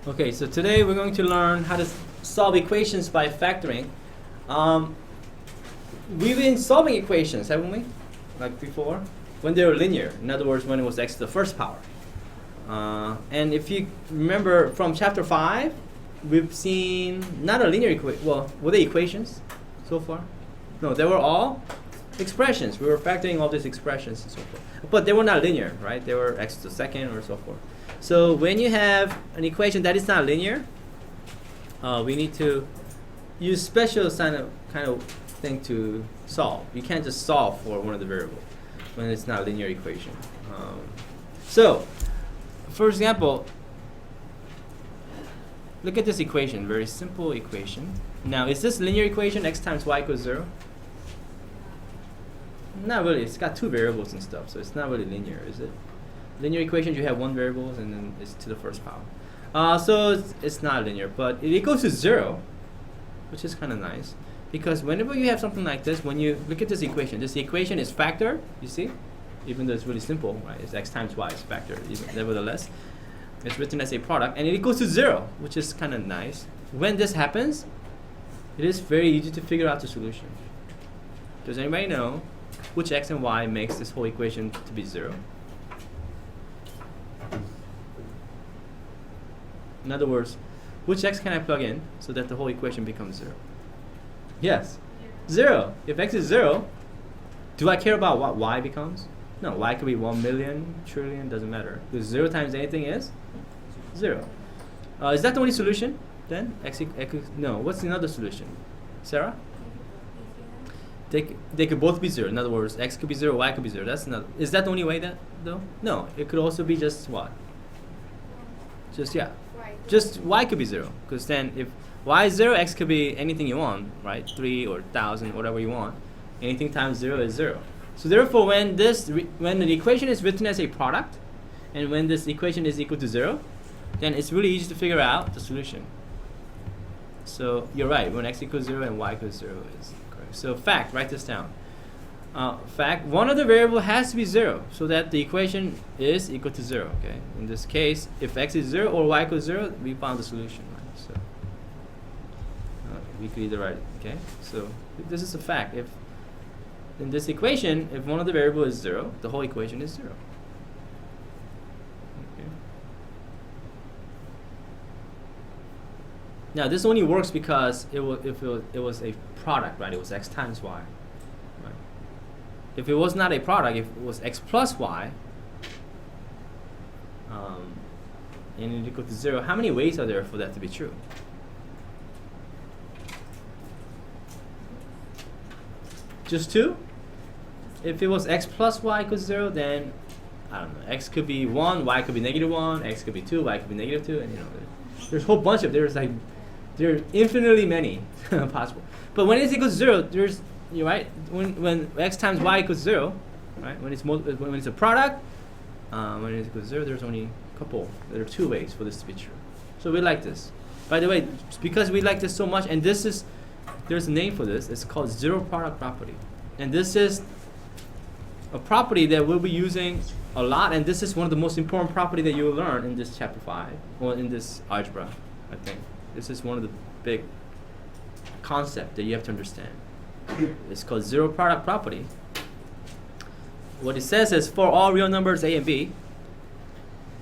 Okay, so today we're going to learn how to solve equations by factoring. We've been solving equations, haven't we? Like before? When they were linear. In other words, when it was x to the first power. And if you remember from chapter 5, we've seen not a linear equation. Well, were they equations so far? No, they were all expressions. We were factoring all these expressions and so forth. But they were not linear, right? They were x to the second or so forth. So when you have an equation that is not linear, we need to use special kind of thing to solve. You can't just solve for one of the variables when it's not a linear equation. So, for example, look at this equation, very simple equation. Now, is this linear equation, x times y equals 0? Not really. It's got two variables and stuff, so it's not really linear, is it? Linear equations, you have one variable and then it's to the first power. So it's not linear, but it equals to 0, which is kind of nice. Because whenever you have something like this, when you look at this equation is factored, you see? Even though it's really simple, right? It's x times y is factored. Nevertheless, it's written as a product, and it equals to 0, which is kind of nice. When this happens, it is very easy to figure out the solution. Does anybody know which x and y makes this whole equation to be 0? In other words, which x can I plug in so that the whole equation becomes 0? Yes, 0. If x is 0, do I care about what y becomes? No, y could be 1 million, trillion, doesn't matter. Because 0 times anything is 0. Is that the only solution then? No, what's another solution? Sarah? They could both be 0. In other words, x could be 0, y could be 0. That's not. Is that the only way though? No, it could also be just what? Just y could be 0, because then if y is 0, x could be anything you want, right? 3 or 1,000, whatever you want. Anything times 0 is 0. So therefore, when the equation is written as a product, and when this equation is equal to 0, then it's really easy to figure out the solution. So you're right, when x equals 0 and y equals 0 is correct. So fact, write this down. Fact, one of the variable has to be 0 so that the equation is equal to 0. Okay. In this case, if x is 0 or y equals 0, we found the solution. Right? So we could either write it. Okay. So this is a fact. If in this equation, if one of the variable is 0, the whole equation is 0. Okay. Now this only works because it was a product, right? It was x times y. If it was not a product, if it was x plus y, and it equal to 0, how many ways are there for that to be true? Just 2? If it was x plus y equals 0, then, I don't know, x could be 1, y could be negative 1, x could be 2, y could be negative 2, and there's a whole bunch of, there are infinitely many possible. But when it's equal to 0, you're right. When x times y equals 0, right? When it's a product, when it equals 0, there's only a couple. There are 2 ways for this to be true. So we like this. By the way, because we like this so much, and there's a name for this. It's called zero product property, and this is a property that we'll be using a lot. And this is one of the most important property that you will learn in this chapter 5, or in this algebra. I think this is one of the big concepts that you have to understand. It's called zero product property. What it says is for all real numbers a and b,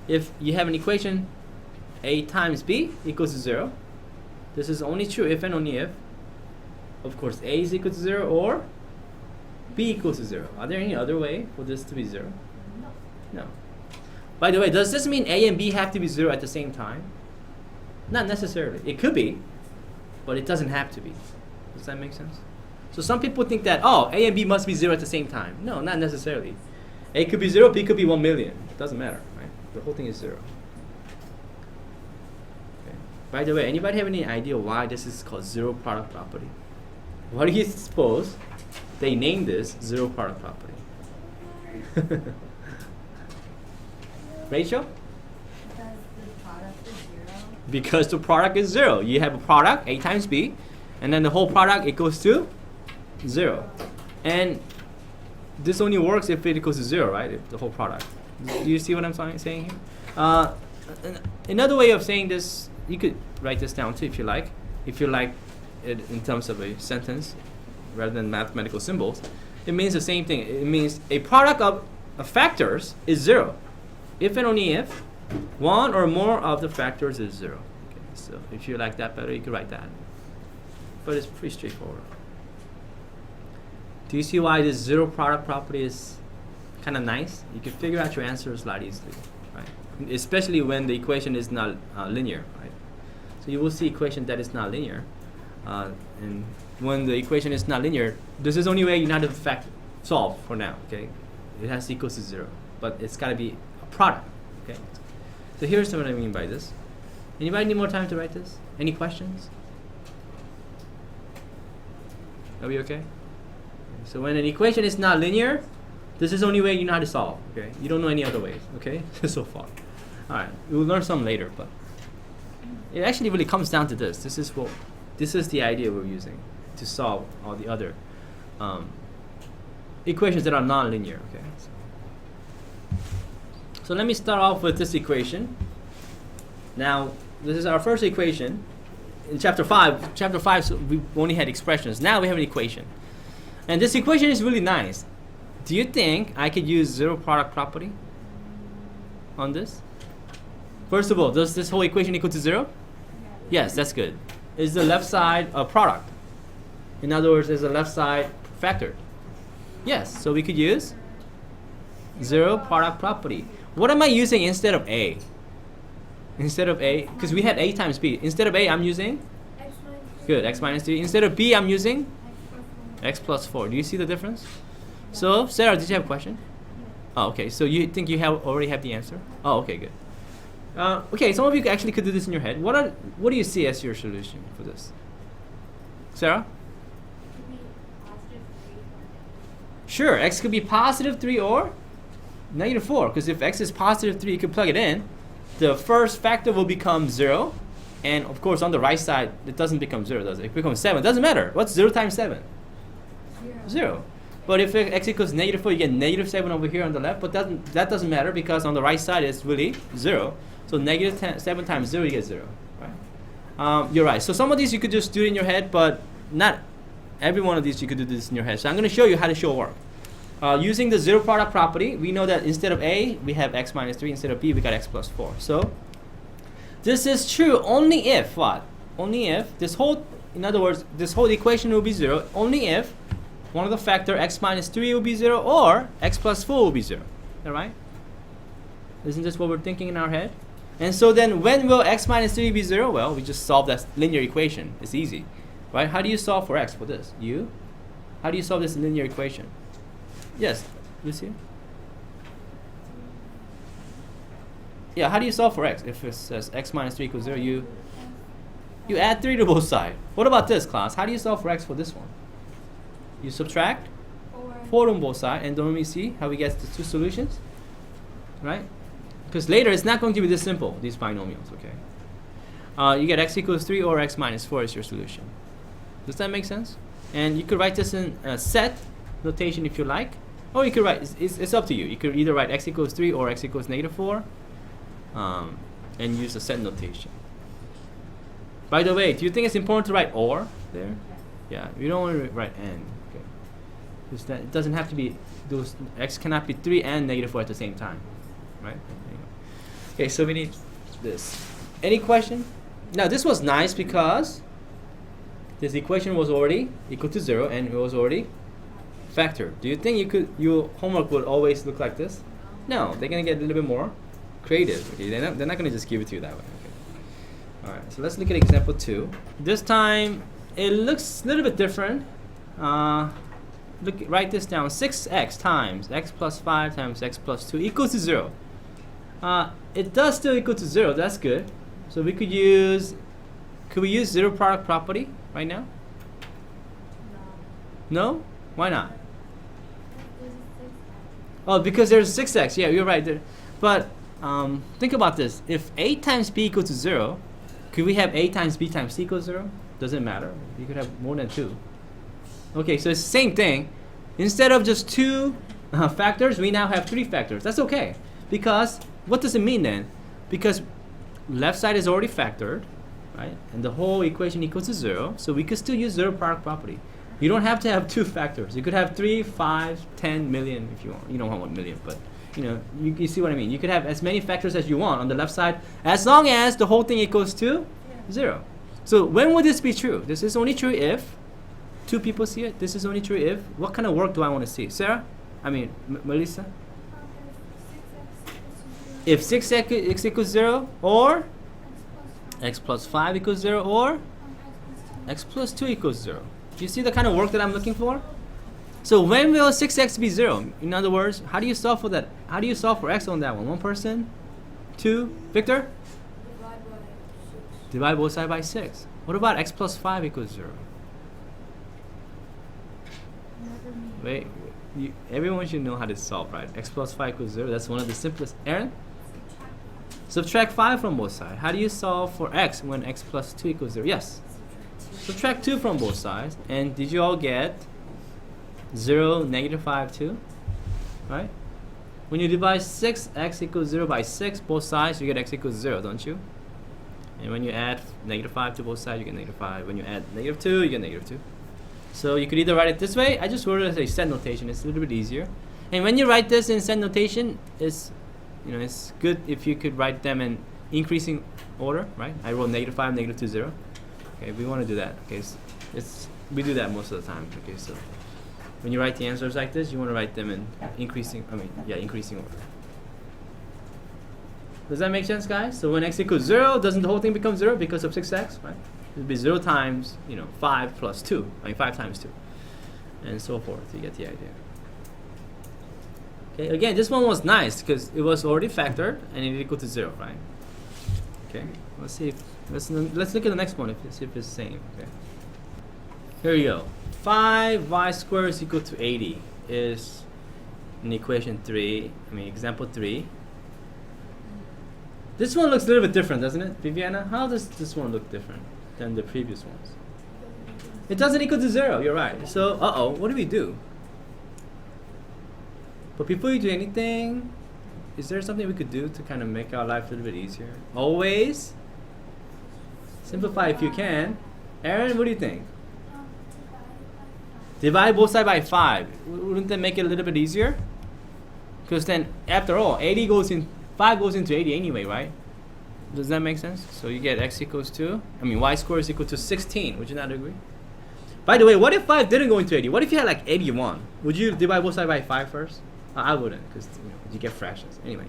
if you have an equation a times b equals to 0, this is only true if and only if, of course, a is equal to 0 or b equals to 0. Are there any other way for this to be 0? No. By the way, does this mean a and b have to be 0 at the same time? Not necessarily. It could be, but it doesn't have to be. Does that make sense? So some people think that, oh, a and b must be 0 at the same time. No, not necessarily. A could be 0, b could be 1 million. It doesn't matter, right? The whole thing is 0. Okay. By the way, anybody have any idea why this is called zero product property? Why do you suppose they named this zero product property? Rachel? Because the product is 0. You have a product, a times b, and then the whole product equals to 0. And this only works if it equals to 0, right? If the whole product. Do you see what I'm saying here? Another way of saying this you could write this down too if you like. If you like it in terms of a sentence rather than mathematical symbols, it means the same thing. It means a product of factors is 0. If and only if one or more of the factors is 0. Okay, so if you like that better, you could write that. But it's pretty straightforward. Do you see why this zero product property is kind of nice? You can figure out your answers a lot easily, right? Especially when the equation is not linear, right? So you will see equation that is not linear. And when the equation is not linear, this is the only way you know how to solve for now, okay? It has to equal to 0, but it's got to be a product, okay? So here's what I mean by this. Anybody need more time to write this? Any questions? Are we okay? So when an equation is not linear, this is the only way you know how to solve, okay? You don't know any other ways, okay? So far. All right, we'll learn some later, but it actually really comes down to this. This is the idea we're using to solve all the other equations that are non-linear, okay? So let me start off with this equation. Now, this is our first equation. In chapter 5, so we only had expressions. Now we have an equation. And this equation is really nice. Do you think I could use zero product property on this? First of all, does this whole equation equal to 0? Yes, that's good. Is the left side a product? In other words, is the left side factored? Yes, so we could use zero product property. What am I using instead of A? Instead of A, because we had A times B. Instead of A, I'm using? X minus 3. Good, X minus 3. Instead of B, I'm using? X plus 4. Do you see the difference? Yeah. So, Sarah, did you have a question? Yeah. Oh, okay. So you think you already have the answer? Oh, okay, good. Okay, some of you actually could do this in your head. What do you see as your solution for this? Sarah? Could be positive 3 or negative. Sure, X could be positive 3 or negative 4. Because if X is positive 3, you can plug it in. The first factor will become 0. And of course, on the right side, it doesn't become 0, does it? It becomes 7. It doesn't matter. What's 0 times 7? 0. But if X equals negative 4, you get negative 7 over here on the left. But that doesn't matter because on the right side, it's really 0. So negative 7 times 0, you get 0. Right? You're right. So some of these you could just do it in your head, but not every one of these you could do this in your head. So I'm going to show you how to show work. Using the zero product property, we know that instead of A, we have X minus 3. Instead of B, we got X plus 4. So this is true only if what? Only if in other words, this whole equation will be 0 only if one of the factor X minus 3 will be 0 or X plus 4 will be 0. All right? Isn't this what we're thinking in our head? And so then when will X minus 3 be 0? Well, we just solve that linear equation. It's easy. Right? How do you solve for X for this? How do you solve this linear equation? Yes, Lucia? Yeah, how do you solve for X? If it says X minus 3 equals 0, you add 3 to both sides. What about this, class? How do you solve for X for this one? You subtract 4 on both sides, and don't we see how we get the two solutions? Right? Because later it's not going to be this simple, these binomials, okay? You get X equals 3 or X minus 4 is your solution. Does that make sense? And you could write this in set notation if you like. Or you could write, it's up to you. You could either write X equals 3 or X equals negative 4 and use a set notation. By the way, do you think it's important to write or there? Yeah, you don't want to write and. Okay. Because that, it doesn't have to be, X cannot be 3 and negative 4 at the same time. Right? Okay, so we need this. Any question? Now this was nice because this equation was already equal to 0 and it was already factored. Do you think your homework would always look like this? No, they're gonna get a little bit more creative. Okay? They're not gonna just give it to you that way. Okay. Alright, so let's look at example 2. This time it looks a little bit different. Write this down. 6x times x plus 5 times x plus 2 equals to 0. It does still equal to 0. That's good. So we could use zero product property right now? No? Why not? Oh, because there's 6x. Yeah, you're right there. But think about this. If a times b equals to 0, could we have a times b times c equals 0? Doesn't matter. You could have more than 2. Okay, so it's the same thing. Instead of just 2 factors, we now have 3 factors. That's okay. Because what does it mean then? Because left side is already factored, right? And the whole equation equals to 0. So we could still use zero product property. You don't have to have two factors. You could have 3, 5, 10 million if you want. You don't want 1 million, but you see what I mean. You could have as many factors as you want on the left side, as long as the whole thing equals to 0. So when would this be true? This is only true if two people see it. This is only true if. What kind of work do I want to see? Sarah? I mean, Melissa? If 6x equals 0, or x plus 5 equals 0, or x plus 2 equals 0. Do you see the kind of work that I'm looking for? So when will 6x be 0? In other words, how do you solve for that? How do you solve for x on that one? One person? Two? Victor? Divide both sides by 6. What about x plus 5 equals 0? Wait, everyone should know how to solve, right? X plus 5 equals 0. That's one of the simplest. Aaron? Subtract 5 from both sides. How do you solve for x when x plus 2 equals 0? Yes. Subtract 2 from both sides. And did you all get 0, negative 5, 2? Right? When you divide 6x equals 0 by 6, both sides, you get x equals 0, don't you? And when you add negative 5 to both sides, you get negative 5. When you add negative 2, you get negative 2. So you could either write it this way. I just wrote it as a set notation. It's a little bit easier. And when you write this in set notation, it's good if you could write them in increasing order, right? I wrote negative 5, negative 2, 0. Okay, we want to do that. Okay, so we do that most of the time. Okay, so when you write the answers like this, you want to write them in increasing order. Does that make sense, guys? So when x equals 0, doesn't the whole thing become 0 because of 6x, right? It would be 0 times, 5 plus 2. 5 times 2. And so forth. You get the idea. Okay, again, this one was nice because it was already factored and it equal to 0, right? Okay, let's look at the next one, see if it's the same. Okay. Here you go. 5y squared is equal to 80 is in equation 3, example 3. This one looks a little bit different, doesn't it, Viviana? How does this one look different than the previous ones? It doesn't equal to 0, you're right. So, what do we do? But before you do anything, is there something we could do to kind of make our life a little bit easier? Always simplify if you can. Aaron, what do you think? Divide both sides by 5. Wouldn't that make it a little bit easier? Because then, after all, 5 goes into 80 anyway, right? Does that make sense? So you get x equals to, y squared is equal to 16. Would you not agree? By the way, what if 5 didn't go into 80? What if you had like 81? Would you divide both sides by 5 first? I wouldn't, because you get fractions. Anyway.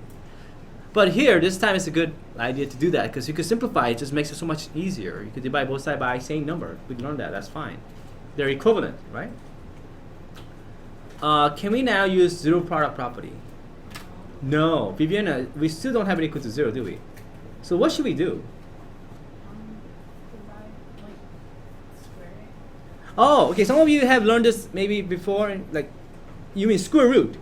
But here, this time it's a good idea to do that, because you could simplify. It just makes it so much easier. You could divide both sides by the same number. We learned that. That's fine. They're equivalent, right? Can we now use zero product property? No. Viviana, we still don't have it equal to 0, do we? So what should we do? Oh, okay. Some of you have learned this maybe before. Like, you mean square root?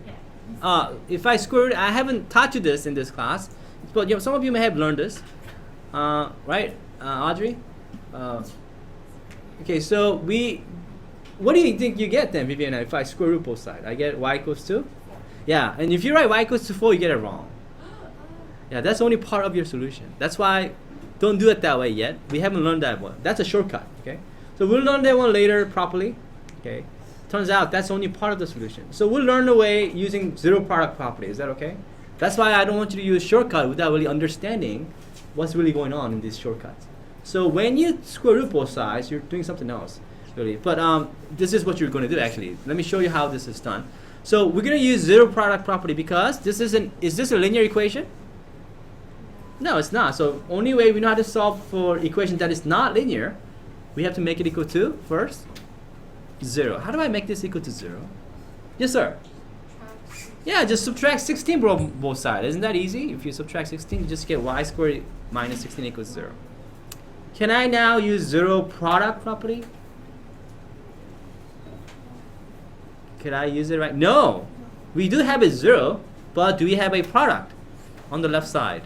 If I square root, I haven't taught you this in this class, but some of you may have learned this, right? Audrey. Okay. So what do you think you get then, Viviana? If I square root both sides, I get y equals 2. Yeah, and if you write y equals to 4, you get it wrong. Yeah, that's only part of your solution. That's why don't do it that way yet. We haven't learned that one. That's a shortcut, okay? So we'll learn that one later properly, okay? Turns out that's only part of the solution. So we'll learn the way using zero product property. Is that okay? That's why I don't want you to use shortcut without really understanding what's really going on in these shortcuts. So when you square root both sides, you're doing something else, really. But this is what you're going to do, actually. Let me show you how this is done. So we're going to use zero product property because is this a linear equation? No, it's not. So only way we know how to solve for equation that is not linear, we have to make it equal to, first, 0. How do I make this equal to 0? Yes, sir? Yeah, just subtract 16 from both sides. Isn't that easy? If you subtract 16, you just get y squared minus 16 equals 0. Can I now use zero product property? Could I use it right? No! We do have a 0, but do we have a product on the left side?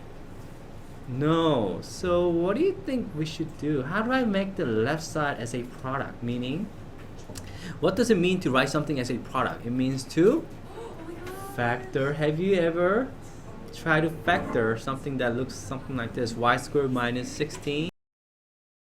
No. So what do you think we should do? How do I make the left side as a product? Meaning, what does it mean to write something as a product? It means to factor. Have you ever tried to factor something that looks something like this? Y squared minus 16